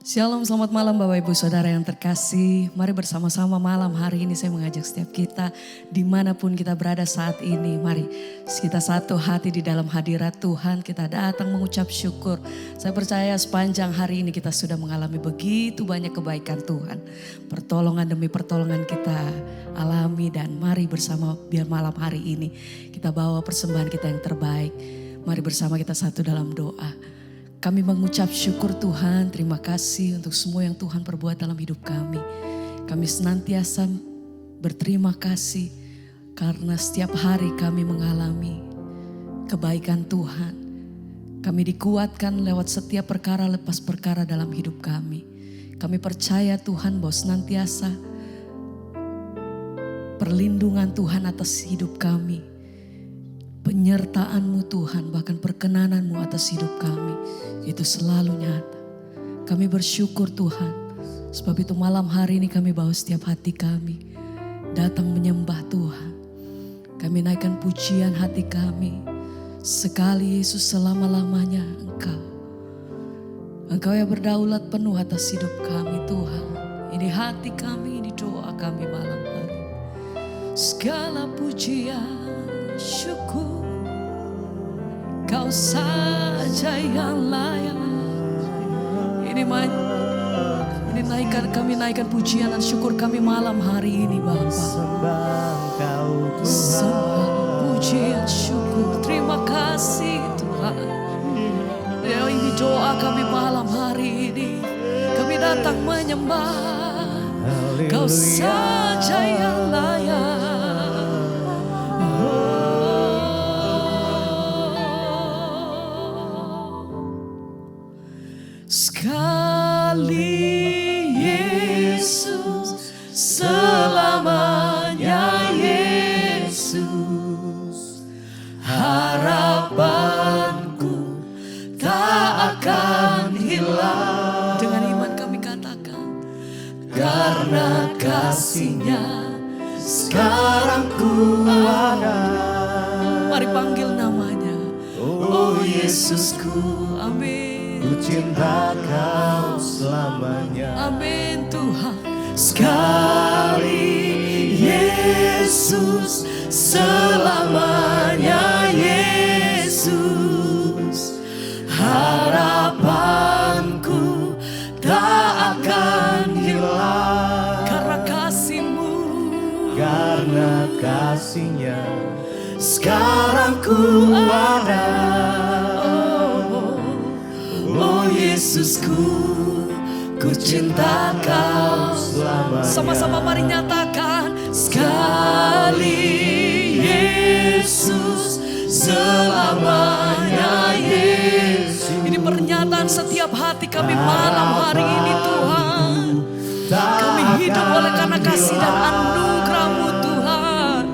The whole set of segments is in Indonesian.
Shalom, selamat malam Bapak Ibu Saudara yang terkasih. Mari bersama-sama malam hari ini saya mengajak setiap kita dimanapun kita berada saat ini. Mari kita satu hati di dalam hadirat Tuhan, kita datang mengucap syukur. Saya percaya sepanjang hari ini kita sudah mengalami begitu banyak kebaikan Tuhan. Pertolongan demi pertolongan kita alami, dan mari bersama biar malam hari ini kita bawa persembahan kita yang terbaik. Mari bersama kita satu dalam doa. Kami mengucap syukur Tuhan, terima kasih untuk semua yang Tuhan perbuat dalam hidup kami. Kami senantiasa berterima kasih karena setiap hari kami mengalami kebaikan Tuhan. Kami dikuatkan lewat setiap perkara lepas perkara dalam hidup kami. Kami percaya Tuhan bahwa senantiasa perlindungan Tuhan atas hidup kami. Penyertaan-Mu Tuhan, bahkan perkenanan-Mu atas hidup kami, itu selalu nyata. Kami bersyukur Tuhan, sebab itu malam hari ini kami bawa setiap hati kami datang menyembah Tuhan. Kami naikkan pujian hati kami, sekali Yesus selama-lamanya Engkau yang berdaulat penuh atas hidup kami Tuhan. Ini hati kami, ini doa kami malam hari. Segala pujian syukur, Kau saja yang layak. Ini kami naikkan pujian dan syukur kami malam hari ini Bapa. Sembah pujian syukur, terima kasih Tuhan. Ya, ini doa kami malam hari ini. Kami datang menyembah, Kau saja yang layak. Sekali Yesus, selamanya Yesus, harapanku tak akan hilang. Dengan iman kami katakan, karena kasih-Nya sekarang ku ada. Mari panggil namanya, oh Yesusku, amin. Ku cinta Kau selamanya. Amin Tuhan. Sekali Yesus, selamanya Yesus, harapanku tak akan hilang. Karena kasih-Mu, karena kasih-Nya sekarang ku ada. Oh Yesusku, ku cinta Kau selamanya. Sama-sama mari nyatakan, sekali Yesus, selamanya Yesus. Ini pernyataan setiap hati kami malam hari ini Tuhan. Kami hidup oleh karena kasih dan anugerah-Mu Tuhan.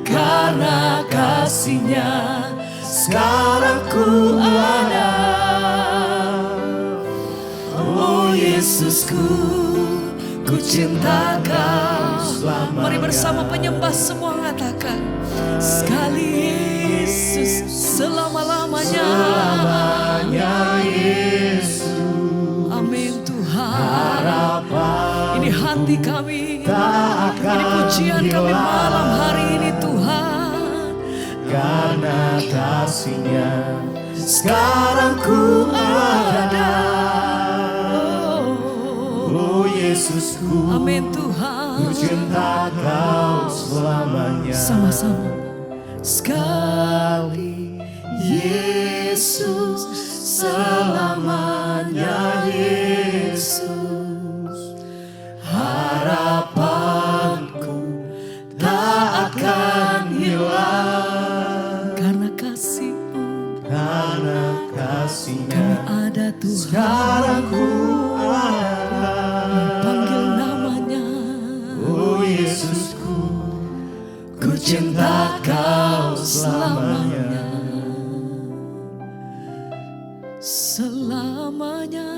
Karena kasih-Nya sekarang ku ada. Oh Yesusku, ku cinta Kau selamanya. Mari bersama penyembah semua katakan, sekali Yesus, selama-lamanya. Selamanya Yesus. Amin Tuhan. Harapan ini hati kami, ini pujian kami malam hari ini Tuhan. Karena kasih-Nya sekarang ku ada. Oh Yesusku, amin Tuhan. ku cinta Kau selamanya. Sama-sama. Sekali Yesus, selamanya Yesus, harapanku tak akan hilang. Karena kasih-Mu, Karena kasih-Nya kami ada Tuhan. sekarang ku ada. Panggil namanya, Oh Yesusku, ku cinta Kau selamanya. Selamanya.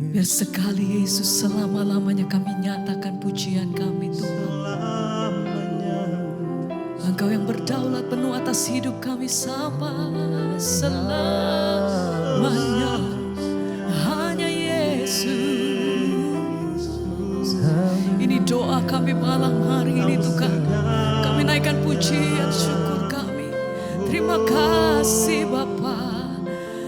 Biar sekali Yesus selama-lamanya kami nyatakan pujian kami Tuhan. Engkau yang berdaulat penuh atas hidup kami sama selamanya. kami malam hari ini Tuhan. Kami naikkan pujian syukur kami. Terima kasih Bapa.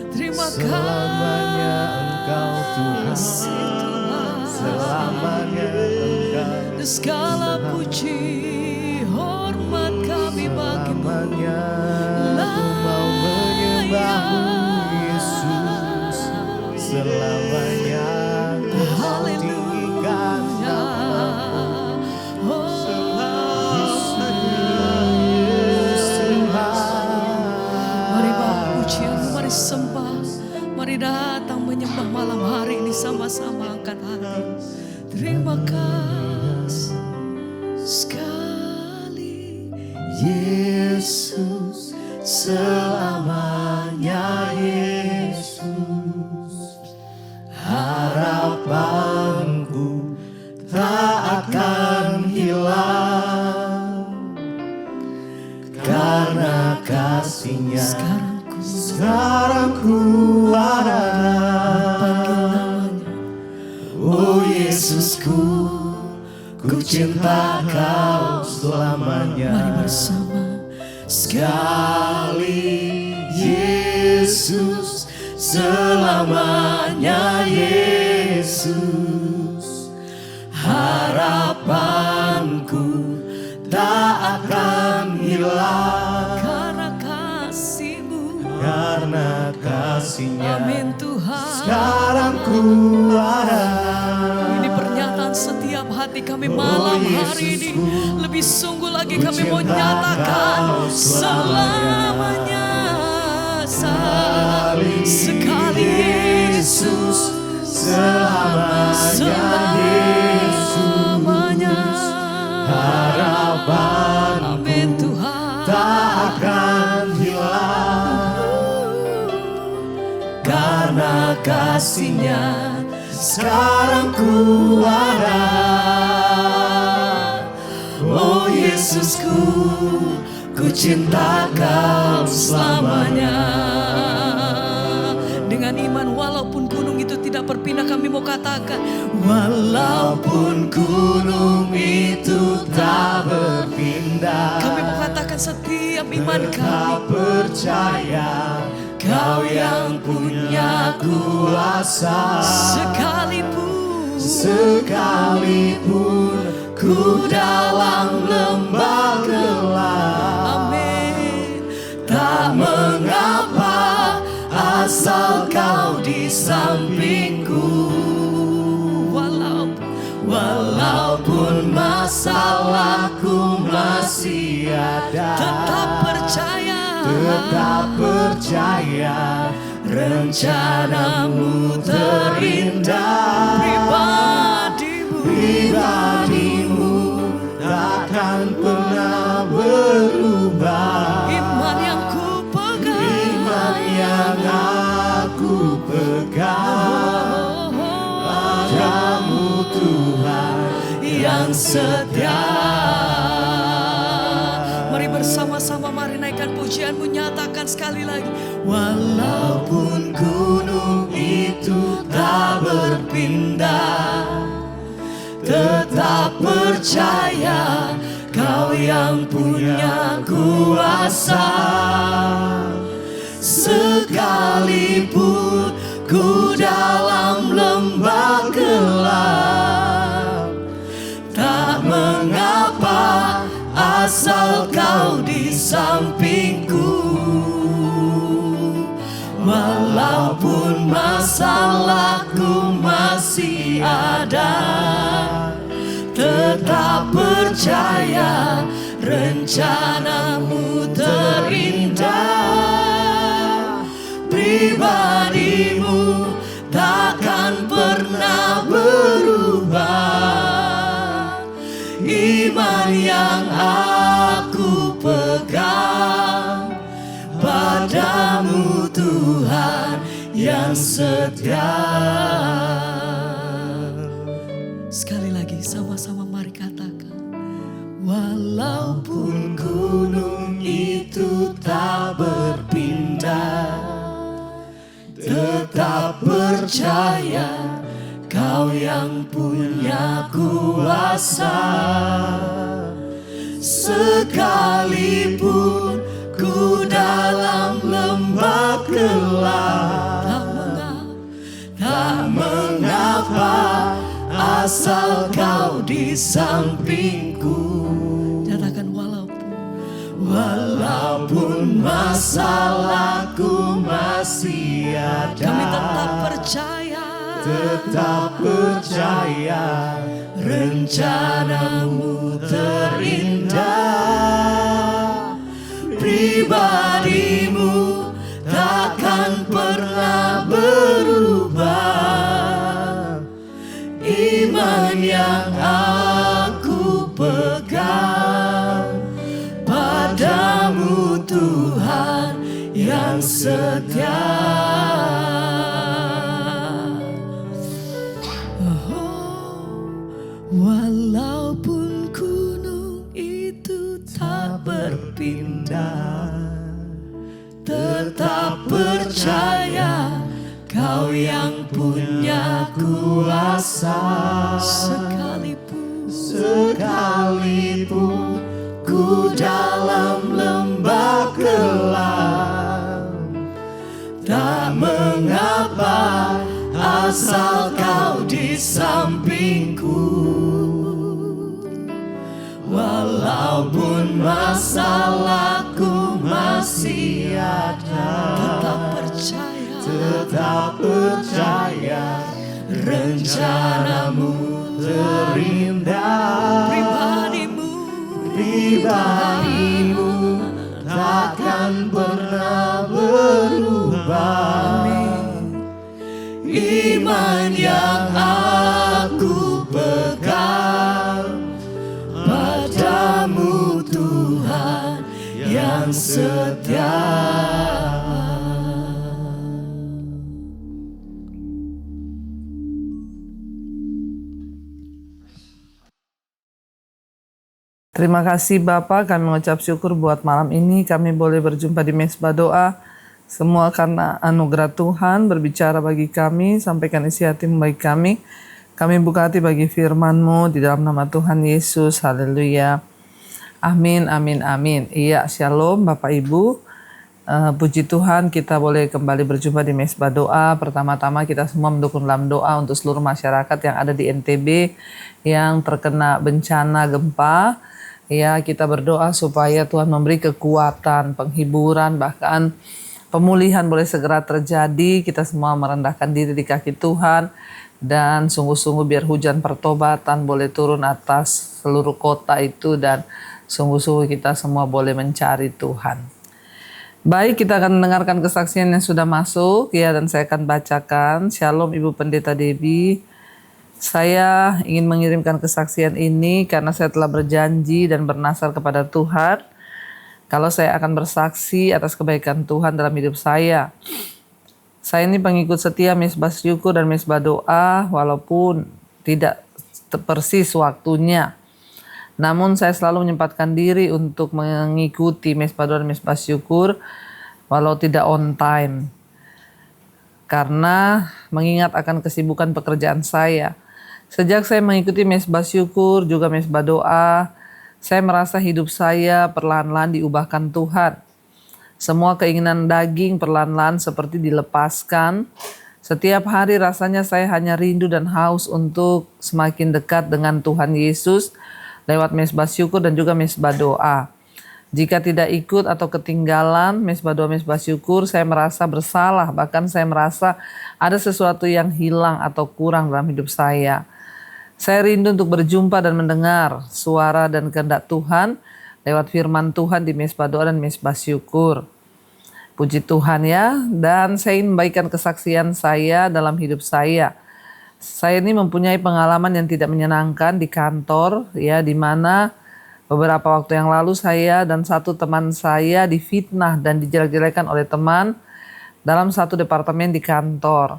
Terima Selamanya Engkau Tuhan, kasih Tuhan. selamanya Engkau, Dan segala puji hormat kami bagimu. selamanya aku mau menyembahmu Yesus, selamanya kau tinggikan Mari bawa pujianmu, mari sembah, mari datang menyembah malam hari ini sama-sama angkat hati. Terima kasih sekali Yesus, selamanya Yesus, harapanku tak akan hilang karena kasih-Nya. Sekarang ku ada, oh Yesusku, ku cinta Kau selamanya. Mari bersama Sekali Yesus, selamanya Yesus, harapanku tak akan hilang karena kasih-Nya. Amin Tuhan. Sekarang ku ada. Ini pernyataan setiap hati kami malam hari ini. Lebih sungguh lagi kami mau nyatakan selamanya. Sekali Yesus, selamanya. Harapan Amin Tuhan. tak akan hilang karena kasih-Nya. Sekarang ku ada, oh Yesusku, ku cinta Kau selamanya. Dengan iman walaupun gunung itu tidak berpindah, kami mau katakan Walaupun gunung itu tak berpindah, kami mau katakan setiap iman tetap kami percaya Kau yang punya kuasa. Sekalipun ku dalam lembah gelap, amin, tak mengapa asal Kau di sampingku. Walaupun masalahku masih ada, tetap percaya rencanamu terindah. Pribadimu takkan pernah berubah. Iman yang ku pegang, Iman yang aku pegang, padamu Tuhan yang setia. Mari bersama-sama, mari naikkan pujianmu, nyatakan sekali lagi. Walaupun gunung itu tak berpindah, tetap percaya Kau yang punya kuasa. Sekalipun ku dalam lembah gelap, tak mengapa asal Kau di sampingku. Walaupun masalahku masih ada, tetap percaya rencanamu terindah. Pribadimu takkan pernah berubah. Iman yang aku pegang, padamu Tuhan yang setia. Sekali lagi sama-sama mari katakan. Walaupun gunung itu tak berpindah, tetap percaya Kau yang punya kuasa. Sekalipun ku dalam lembah gelap, tak mengapa, asal kau di sampingku. Nyatakan walaupun masalahku masih ada, kami tetap percaya rencanamu terindah. Pribadimu takkan pernah berubah. Iman yang aku pegang padamu, Tuhan yang setia. Walaupun gunung itu tak berpindah, tetap percaya Kau yang punya kuasa. Sekalipun ku dalam lembah gelap, tak mengapa, asal kau di sampingku. Walaupun masalahku masih ada, tetap percaya rencanamu terindah. Pribadimu takkan pernah berubah. Iman yang aku pegang padamu, Tuhan yang setia. Terima kasih Bapak, kami mengucap syukur buat malam ini kami boleh berjumpa di Mezbah Doa. Semua karena anugerah Tuhan berbicara bagi kami, sampaikan isi hati bagi kami. Kami buka hati bagi firman-Mu di dalam nama Tuhan Yesus. Haleluya. Amin, amin, amin. Iya, shalom Bapak Ibu. Puji Tuhan kita boleh kembali berjumpa di Mezbah Doa. Pertama-tama kita semua mendukung dalam doa untuk seluruh masyarakat yang ada di NTB yang terkena bencana gempa. Ya, kita berdoa supaya Tuhan memberi kekuatan, penghiburan, bahkan pemulihan boleh segera terjadi. Kita semua merendahkan diri di kaki Tuhan. Dan sungguh-sungguh biar hujan pertobatan boleh turun atas seluruh kota itu. Dan sungguh-sungguh kita semua boleh mencari Tuhan. Baik, kita akan mendengarkan kesaksian yang sudah masuk. Ya, dan saya akan bacakan. Shalom Ibu Pendeta Debbie. Saya ingin mengirimkan kesaksian ini karena saya telah berjanji dan bernasar kepada Tuhan kalau saya akan bersaksi atas kebaikan Tuhan dalam hidup saya. Saya ini pengikut setia Mezbah Syukur dan Mezbah Doa walaupun tidak persis waktunya. Namun saya selalu menyempatkan diri untuk mengikuti Mezbah Doa dan Mezbah Syukur walau tidak on time. Karena mengingat akan kesibukan pekerjaan saya. Sejak saya mengikuti Mezbah Syukur juga Mezbah Doa, saya merasa hidup saya perlahan-lahan diubahkan Tuhan. Semua keinginan daging perlahan-lahan seperti dilepaskan. Setiap hari rasanya saya hanya rindu dan haus untuk semakin dekat dengan Tuhan Yesus lewat Mezbah Syukur dan juga Mezbah Doa. Jika tidak ikut atau ketinggalan Mezbah Doa, Mezbah Syukur, saya merasa bersalah. Bahkan saya merasa ada sesuatu yang hilang atau kurang dalam hidup saya. Saya rindu untuk berjumpa dan mendengar suara dan kehendak Tuhan lewat firman Tuhan di Mezbah Doa dan Mezbah Syukur. Puji Tuhan ya, dan saya ingin membagikan kesaksian saya dalam hidup saya. Saya ini mempunyai pengalaman yang tidak menyenangkan di kantor, ya, di mana beberapa waktu yang lalu saya dan satu teman saya difitnah dan dijelek-jelekan oleh teman dalam satu departemen di kantor.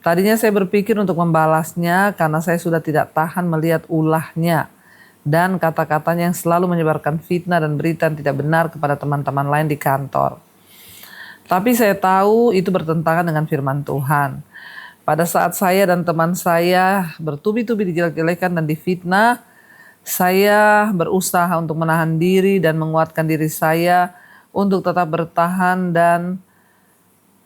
Tadinya saya berpikir untuk membalasnya karena saya sudah tidak tahan melihat ulahnya dan kata-katanya yang selalu menyebarkan fitnah dan berita yang tidak benar kepada teman-teman lain di kantor. Tapi saya tahu itu bertentangan dengan firman Tuhan. Pada saat saya dan teman saya bertubi-tubi dijelek-jelekan dan difitnah, saya berusaha untuk menahan diri dan menguatkan diri saya untuk tetap bertahan dan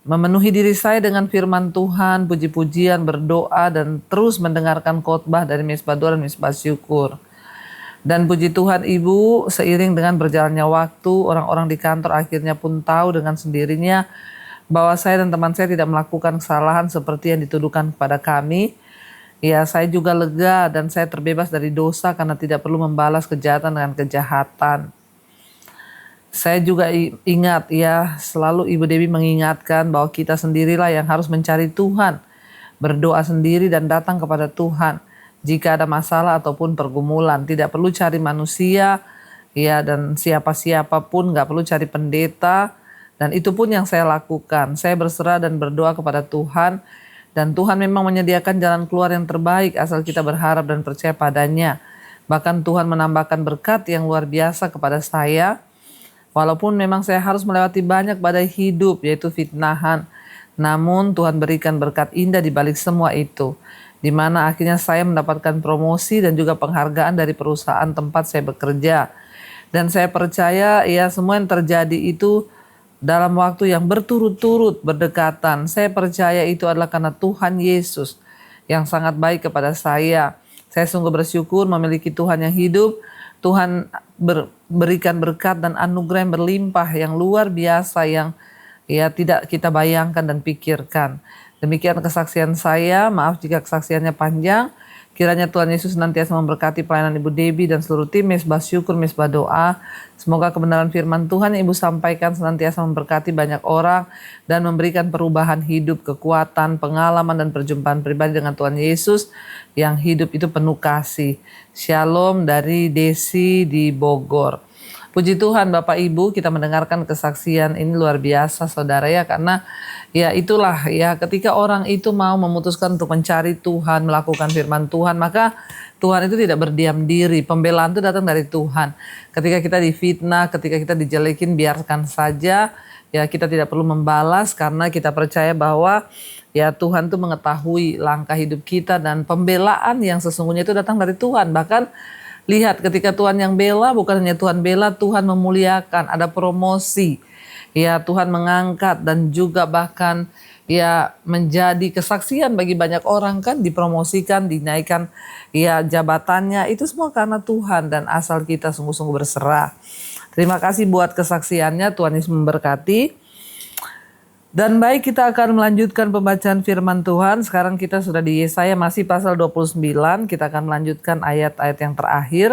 memenuhi diri saya dengan firman Tuhan, puji-pujian, berdoa, dan terus mendengarkan khotbah dari Mesbah Doa dan Mesbah Syukur. Dan puji Tuhan Ibu, seiring dengan berjalannya waktu, orang-orang di kantor akhirnya pun tahu dengan sendirinya bahwa saya dan teman saya tidak melakukan kesalahan seperti yang dituduhkan kepada kami. Ya, saya juga lega dan saya terbebas dari dosa karena tidak perlu membalas kejahatan dengan kejahatan. Saya juga ingat ya, selalu Ibu Dewi mengingatkan bahwa kita sendirilah yang harus mencari Tuhan, berdoa sendiri dan datang kepada Tuhan jika ada masalah ataupun pergumulan. Tidak perlu cari manusia ya, dan siapa-siapa pun, gak perlu cari pendeta. Dan itu pun yang saya lakukan. Saya berserah dan berdoa kepada Tuhan. Dan Tuhan memang menyediakan jalan keluar yang terbaik asal kita berharap dan percaya padanya. Bahkan Tuhan menambahkan berkat yang luar biasa kepada saya. Walaupun memang saya harus melewati banyak badai hidup, yaitu fitnahan. Namun Tuhan berikan berkat indah di balik semua itu. Di mana akhirnya saya mendapatkan promosi dan juga penghargaan dari perusahaan tempat saya bekerja. Dan saya percaya ya, semua yang terjadi itu dalam waktu yang berturut-turut berdekatan. Saya percaya itu adalah karena Tuhan Yesus yang sangat baik kepada saya. Saya sungguh bersyukur memiliki Tuhan yang hidup. Tuhan berikan berkat dan anugerah yang berlimpah, yang luar biasa, yang ya tidak kita bayangkan dan pikirkan. Demikian kesaksian saya. Maaf jika kesaksiannya panjang. Kiranya Tuhan Yesus senantiasa memberkati pelayanan Ibu Debbie dan seluruh tim Mesbah Syukur, Mesbah Doa. Semoga kebenaran firman Tuhan yang Ibu sampaikan senantiasa memberkati banyak orang dan memberikan perubahan hidup, kekuatan, pengalaman, dan perjumpaan pribadi dengan Tuhan Yesus yang hidup itu penuh kasih. Shalom dari Desi di Bogor. Puji Tuhan Bapak Ibu, kita mendengarkan kesaksian ini luar biasa saudara ya, karena ya itulah ya, ketika orang itu mau memutuskan untuk mencari Tuhan, melakukan firman Tuhan, maka Tuhan itu tidak berdiam diri. Pembelaan itu datang dari Tuhan. Ketika kita difitnah, ketika kita dijelekin, biarkan saja ya, kita tidak perlu membalas karena kita percaya bahwa ya Tuhan itu mengetahui langkah hidup kita, dan pembelaan yang sesungguhnya itu datang dari Tuhan. Bahkan lihat, ketika Tuhan yang bela, bukan hanya Tuhan bela, Tuhan memuliakan, ada promosi. Ya, Tuhan mengangkat dan juga bahkan ya menjadi kesaksian bagi banyak orang, kan dipromosikan, dinaikkan ya jabatannya. Itu semua karena Tuhan dan asal kita sungguh-sungguh berserah. Terima kasih buat kesaksiannya, Tuhan Yesus memberkati. Dan baik, kita akan melanjutkan pembacaan firman Tuhan. Sekarang kita sudah di Yesaya, masih pasal 29. Kita akan melanjutkan ayat-ayat yang terakhir.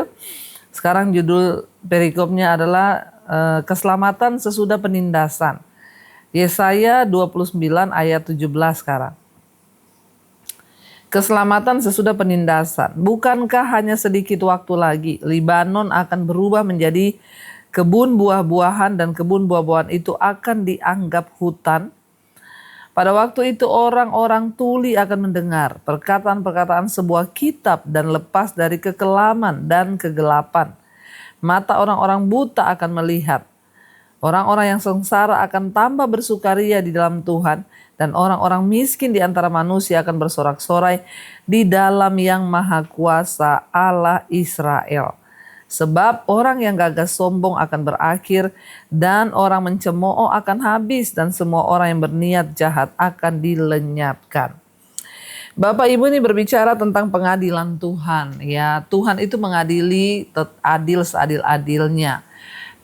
Sekarang judul perikopnya adalah keselamatan sesudah penindasan. Yesaya 29 ayat 17 sekarang. Keselamatan sesudah penindasan. Bukankah hanya sedikit waktu lagi Libanon akan berubah menjadi kebun buah-buahan, dan kebun buah-buahan itu akan dianggap hutan? Pada waktu itu orang-orang tuli akan mendengar perkataan-perkataan sebuah kitab dan lepas dari kekelaman dan kegelapan. Mata orang-orang buta akan melihat. Orang-orang yang sengsara akan tambah bersukaria di dalam Tuhan, dan orang-orang miskin di antara manusia akan bersorak-sorai di dalam Yang Maha Kuasa Allah Israel. Sebab orang yang gagah sombong akan berakhir, dan orang mencemooh akan habis, dan semua orang yang berniat jahat akan dilenyapkan. Bapak Ibu ini berbicara tentang pengadilan Tuhan. Ya, Tuhan itu mengadili adil seadil-adilnya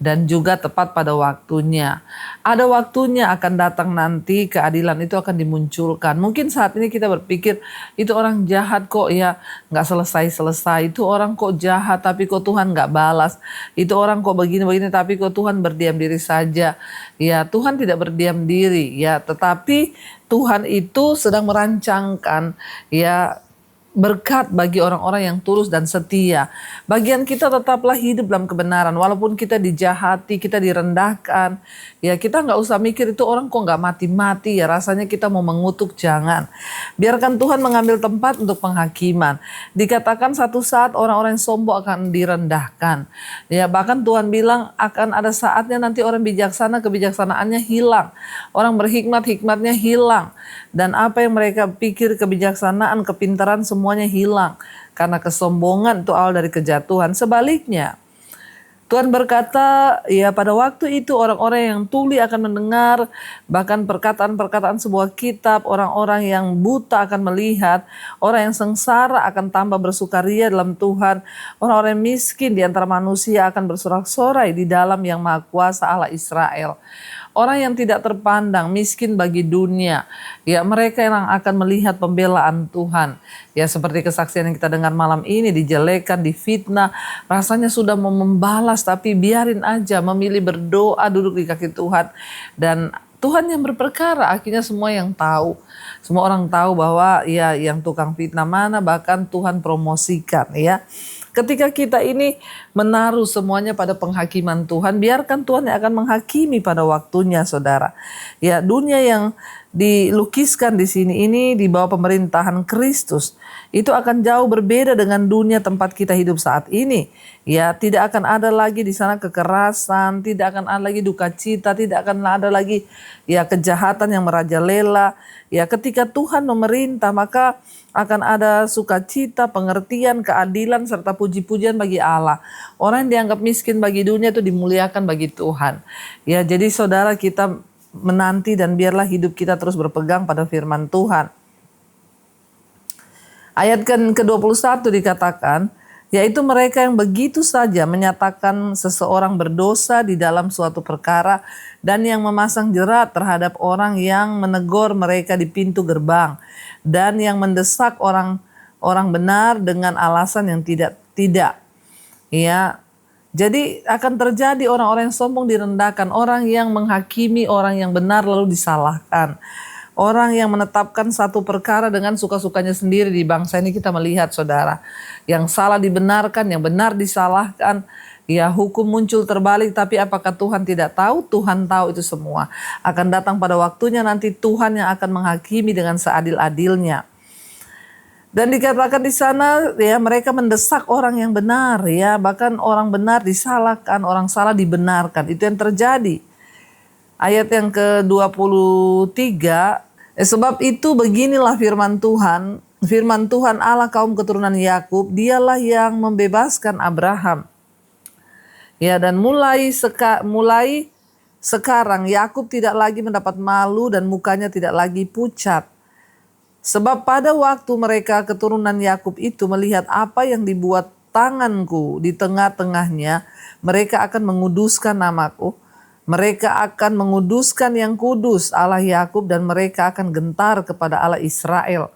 dan juga tepat pada waktunya. Ada waktunya akan datang nanti, keadilan itu akan dimunculkan. Mungkin saat ini kita berpikir, itu orang jahat kok ya gak selesai-selesai. Itu orang kok jahat tapi kok Tuhan gak balas. Itu orang kok begini-begini tapi kok Tuhan berdiam diri saja. Ya, Tuhan tidak berdiam diri ya, tetapi Tuhan itu sedang merancangkan ya berkat bagi orang-orang yang tulus dan setia. Bagian kita tetaplah hidup dalam kebenaran. Walaupun kita dijahati, kita direndahkan. Ya kita nggak usah mikir itu orang kok nggak mati-mati ya. Rasanya kita mau mengutuk, jangan. Biarkan Tuhan mengambil tempat untuk penghakiman. Dikatakan satu saat orang-orang yang sombong akan direndahkan. Ya bahkan Tuhan bilang akan ada saatnya nanti orang bijaksana kebijaksanaannya hilang. Orang berhikmat hikmatnya hilang. Dan apa yang mereka pikir kebijaksanaan, kepintaran semuanya hilang. Karena kesombongan itu awal dari kejatuhan. Sebaliknya, Tuhan berkata, ya pada waktu itu orang-orang yang tuli akan mendengar, bahkan perkataan-perkataan sebuah kitab, orang-orang yang buta akan melihat, orang yang sengsara akan tambah bersukaria dalam Tuhan, orang-orang yang miskin di antara manusia akan bersorak-sorai di dalam Yang Maha Kuasa Allah Israel. Orang yang tidak terpandang, miskin bagi dunia, ya mereka yang akan melihat pembelaan Tuhan. Ya seperti kesaksian yang kita dengar malam ini, dijelekan, difitnah, rasanya sudah mau membalas tapi biarin aja, memilih berdoa, duduk di kaki Tuhan. Dan Tuhan yang berperkara, akhirnya semua yang tahu. Semua orang tahu bahwa ya yang tukang fitnah mana, bahkan Tuhan promosikan ya. Ketika kita ini menaruh semuanya pada penghakiman Tuhan, biarkan Tuhan yang akan menghakimi pada waktunya, saudara. Ya, dunia yang dilukiskan di sini ini di bawah pemerintahan Kristus itu akan jauh berbeda dengan dunia tempat kita hidup saat ini. Ya, tidak akan ada lagi di sana kekerasan, tidak akan ada lagi duka cita, tidak akan ada lagi ya kejahatan yang merajalela. Ya, ketika Tuhan memerintah maka akan ada sukacita, pengertian, keadilan serta puji-pujian bagi Allah. Orang yang dianggap miskin bagi dunia itu dimuliakan bagi Tuhan. Ya, jadi saudara kita menanti dan biarlah hidup kita terus berpegang pada firman Tuhan. Ayat ke-21 dikatakan, yaitu mereka yang begitu saja menyatakan seseorang berdosa di dalam suatu perkara dan yang memasang jerat terhadap orang yang menegur mereka di pintu gerbang dan yang mendesak orang benar dengan alasan yang tidak. Ya, jadi akan terjadi orang-orang yang sombong direndahkan, orang yang menghakimi orang yang benar lalu disalahkan. Orang yang menetapkan satu perkara dengan suka-sukanya sendiri. Di bangsa ini kita melihat saudara, yang salah dibenarkan, yang benar disalahkan. Ya hukum muncul terbalik, tapi apakah Tuhan tidak tahu? Tuhan tahu itu semua. Akan datang pada waktunya nanti Tuhan yang akan menghakimi dengan seadil-adilnya. Dan dikatakan di sana ya mereka mendesak orang yang benar ya, bahkan orang benar disalahkan, orang salah dibenarkan. Itu yang terjadi. Ayat yang ke-23, sebab itu beginilah firman Tuhan Allah kaum keturunan Yakub, dialah yang membebaskan Abraham. Ya, dan mulai sekarang Yakub tidak lagi mendapat malu dan mukanya tidak lagi pucat. Sebab pada waktu mereka keturunan Yakub itu melihat apa yang dibuat tanganku di tengah-tengahnya, mereka akan menguduskan namaku. Mereka akan menguduskan yang kudus Allah Yakub dan mereka akan gentar kepada Allah Israel.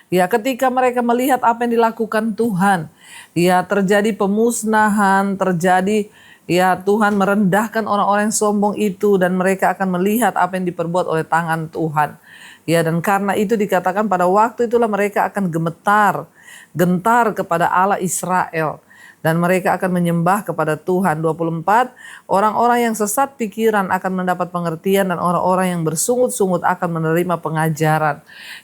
Ya, ketika mereka melihat apa yang dilakukan Tuhan, ya terjadi pemusnahan, terjadi ya Tuhan merendahkan orang-orang yang sombong itu dan mereka akan melihat apa yang diperbuat oleh tangan Tuhan. Ya, dan karena itu dikatakan pada waktu itulah mereka akan gentar kepada Allah Israel. Dan mereka akan menyembah kepada Tuhan. 24, orang-orang yang sesat pikiran akan mendapat pengertian dan orang-orang yang bersungut-sungut akan menerima pengajaran.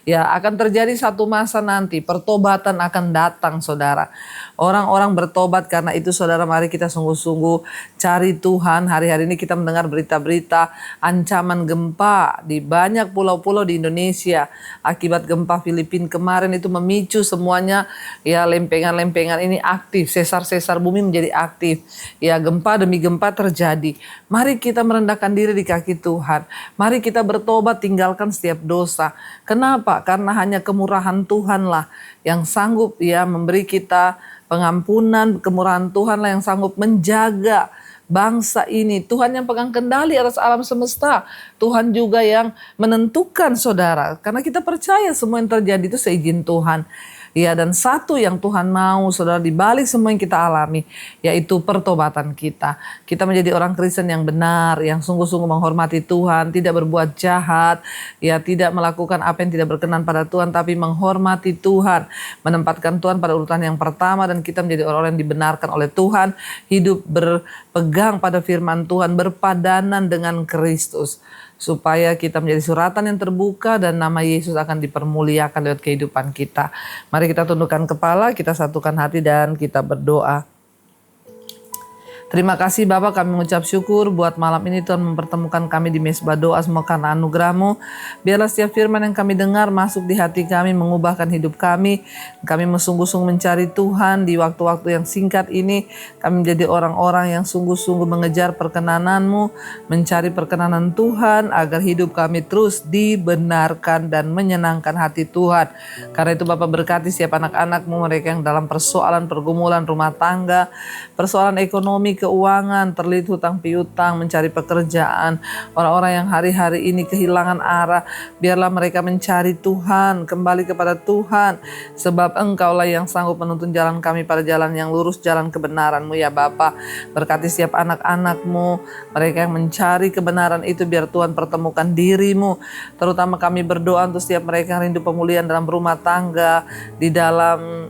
Ya, akan terjadi satu masa nanti, pertobatan akan datang saudara. Orang-orang bertobat, karena itu saudara mari kita sungguh-sungguh cari Tuhan. Hari-hari ini kita mendengar berita-berita ancaman gempa di banyak pulau-pulau di Indonesia. Akibat gempa Filipina kemarin itu memicu semuanya ya lempengan-lempengan ini aktif, sesar bumi menjadi aktif. Ya, gempa demi gempa terjadi. Mari kita merendahkan diri di kaki Tuhan. Mari kita bertobat, tinggalkan setiap dosa. Kenapa? Karena hanya kemurahan Tuhanlah yang sanggup ya memberi kita pengampunan. Kemurahan Tuhanlah yang sanggup menjaga bangsa ini. Tuhan yang pegang kendali atas alam semesta. Tuhan juga yang menentukan saudara. Karena kita percaya semua yang terjadi itu seizin Tuhan. Ya, dan satu yang Tuhan mau, saudara, di balik semua yang kita alami, yaitu pertobatan kita. Kita menjadi orang Kristen yang benar, yang sungguh-sungguh menghormati Tuhan, tidak berbuat jahat, ya, tidak melakukan apa yang tidak berkenan pada Tuhan, tapi menghormati Tuhan, menempatkan Tuhan pada urutan yang pertama, dan kita menjadi orang-orang yang dibenarkan oleh Tuhan, hidup berpegang pada firman Tuhan, berpadanan dengan Kristus, supaya kita menjadi suratan yang terbuka dan nama Yesus akan dipermuliakan lewat kehidupan kita. Mari kita tundukkan kepala, kita satukan hati dan kita berdoa. Terima kasih Bapa, kami mengucap syukur buat malam ini Tuhan mempertemukan kami di Mesbah Doa, semua karena anugerah-Mu. Biarlah setiap firman yang kami dengar masuk di hati kami, mengubahkan hidup kami. Kami sungguh-sungguh mencari Tuhan di waktu-waktu yang singkat ini. Kami menjadi orang-orang yang sungguh-sungguh mengejar perkenanan-Mu, mencari perkenanan Tuhan agar hidup kami terus dibenarkan dan menyenangkan hati Tuhan. Karena itu Bapa, berkati setiap anak-anak-Mu, mereka yang dalam persoalan pergumulan rumah tangga, persoalan ekonomi, keuangan, terlilit hutang piutang, mencari pekerjaan, orang-orang yang hari-hari ini kehilangan arah, biarlah mereka mencari Tuhan, kembali kepada Tuhan, sebab Engkaulah yang sanggup menuntun jalan kami pada jalan yang lurus, jalan kebenaran-Mu ya Bapa. Berkati setiap anak-anak-Mu, mereka yang mencari kebenaran itu, biar Tuhan pertemukan diri-Mu. Terutama kami berdoa untuk setiap mereka yang rindu pemulihan dalam rumah tangga, di dalam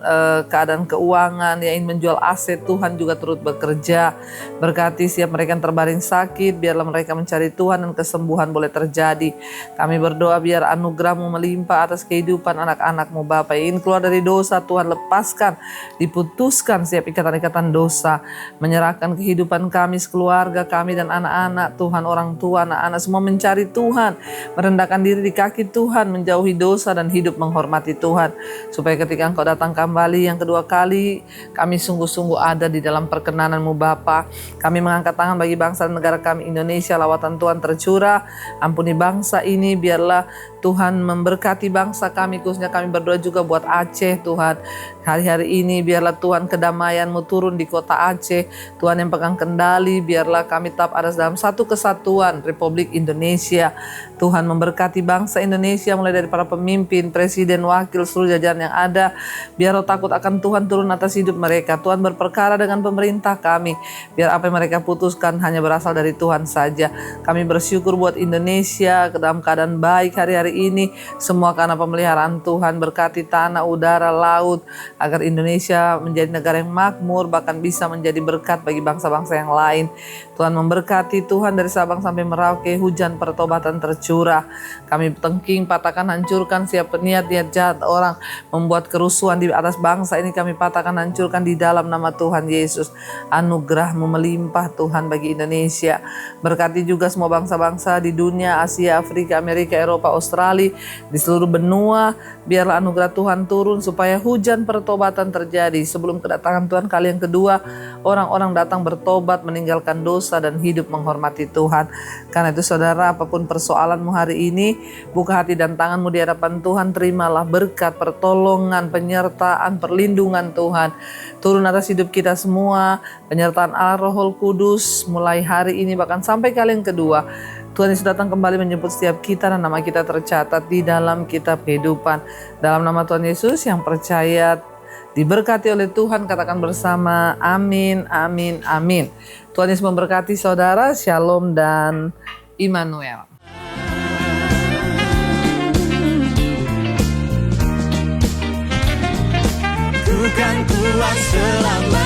keadaan keuangan, yang ingin menjual aset, Tuhan juga turut bekerja. Berkati setiap mereka yang terbaring sakit, biarlah mereka mencari Tuhan dan kesembuhan boleh terjadi. Kami berdoa biar anugerah-Mu melimpah atas kehidupan anak-anak-Mu Bapa. Ingin keluar dari dosa, Tuhan lepaskan, diputuskan setiap ikatan-ikatan dosa, menyerahkan kehidupan kami, keluarga kami dan anak-anak, Tuhan, orang tua, anak-anak semua mencari Tuhan, merendahkan diri di kaki Tuhan, menjauhi dosa dan hidup menghormati Tuhan, supaya ketika Engkau datang kembali yang kedua kali, kami sungguh-sungguh ada di dalam perkenanan-Mu Bapa. Kami mengangkat tangan bagi bangsa dan negara kami Indonesia, lawatan Tuhan tercurah, ampuni bangsa ini, biarlah Tuhan memberkati bangsa kami, khususnya kami berdoa juga buat Aceh Tuhan. Hari-hari ini biarlah Tuhan kedamaian-Mu turun di kota Aceh, Tuhan yang pegang kendali, biarlah kami tetap ada dalam satu kesatuan Republik Indonesia. Tuhan memberkati bangsa Indonesia, mulai dari para pemimpin, presiden, wakil, seluruh jajaran yang ada, biar roh takut akan Tuhan turun atas hidup mereka. Tuhan berperkara dengan pemerintah kami, biar apa yang mereka putuskan hanya berasal dari Tuhan saja. Kami bersyukur buat Indonesia dalam keadaan baik hari-hari ini, semua karena pemeliharaan Tuhan. Berkati tanah, udara, laut, agar Indonesia menjadi negara yang makmur, bahkan bisa menjadi berkat bagi bangsa-bangsa yang lain. Tuhan memberkati, Tuhan, dari Sabang sampai Merauke, hujan pertobatan tercurah. Kami tengking, patahkan, hancurkan siap niat-niat jahat orang membuat kerusuhan di atas bangsa ini, kami patahkan, hancurkan di dalam nama Tuhan Yesus. Anugerah-Mu melimpah Tuhan bagi Indonesia. Berkati juga semua bangsa-bangsa di dunia, Asia, Afrika, Amerika, Eropa, Australia, di seluruh benua. Biarlah anugerah Tuhan turun supaya hujan pertobatan terjadi. Sebelum kedatangan Tuhan kali yang kedua, orang-orang datang bertobat, meninggalkan dosa dan hidup menghormati Tuhan. Karena itu saudara, apapun persoalanmu hari ini, buka hati dan tanganmu di hadapan Tuhan, terimalah berkat, pertolongan, penyertaan, perlindungan Tuhan turun atas hidup kita semua. Penyertaan Allah Roh Kudus mulai hari ini bahkan sampai kali yang kedua. Tuhan Yesus datang kembali menjemput setiap kita dan nama kita tercatat di dalam kitab kehidupan. Dalam nama Tuhan Yesus yang percaya diberkati oleh Tuhan, katakan bersama amin, amin, amin. Tuhan Yesus memberkati saudara, shalom dan Immanuel. Ku kan kuat selama